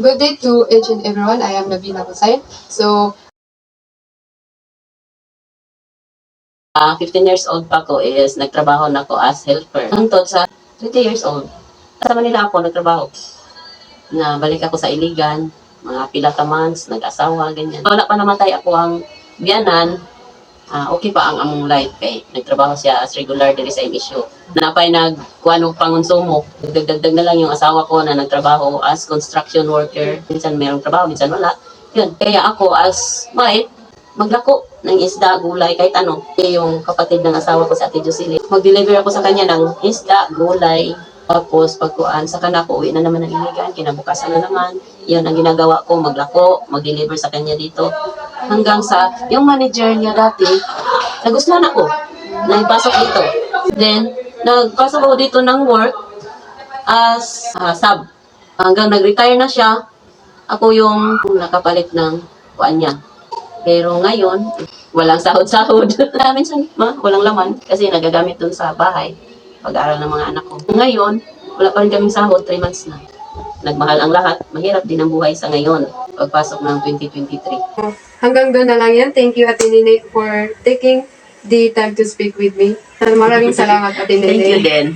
Good day to each and everyone. I am Nabila Hussain. So, 15 years old pa ko is nagtrabaho na ako as helper. Hangtod sa 20 years old, sa Manila ako nagtrabaho. Na balik ako sa Iligan, mga pila ka months, nag-asawa, ganyan. Wala pa namatay ako ang biyanan, okay pa ang among life kay nagtrabaho siya as regular diri sa issue. Napay nagkuano pangonsumo. Dagdag na lang yung asawa ko na nagtrabaho as construction worker. Minsan mayroong trabaho, minsan wala. Yun. Kaya ako as wife, maglako ng isda, gulay, kahit ano. Yung kapatid ng asawa ko sa Ate Josely, mag-deliver ako sa kanya ng isda, gulay, tapos pagkuan, sa kana ko, uwi na naman ng Iligan, kinabukasan na naman. Yun ang ginagawa ko, maglako, mag-deliver sa kanya dito. Hanggang sa, yung manager niya dati, nagustuhan ako, naipasok dito. Then, nagpasok ako dito ng work as sub. Hanggang nag-retire na siya, ako yung nakapalit ng kuan niya. Pero ngayon, walang sahod-sahod. Minsan, walang laman kasi nagagamit dun sa bahay. Pag-aaral ng mga anak ko. Ngayon, wala pa rin kaming sahod, 3 months na. Nagmahal ang lahat. Mahirap din ang buhay sa ngayon. Pagpasok ng 2023. hanggang doon na lang yan. Thank you, Ate Nene, for taking the time to speak with me. Maraming salamat, Ate Nene. Thank you din.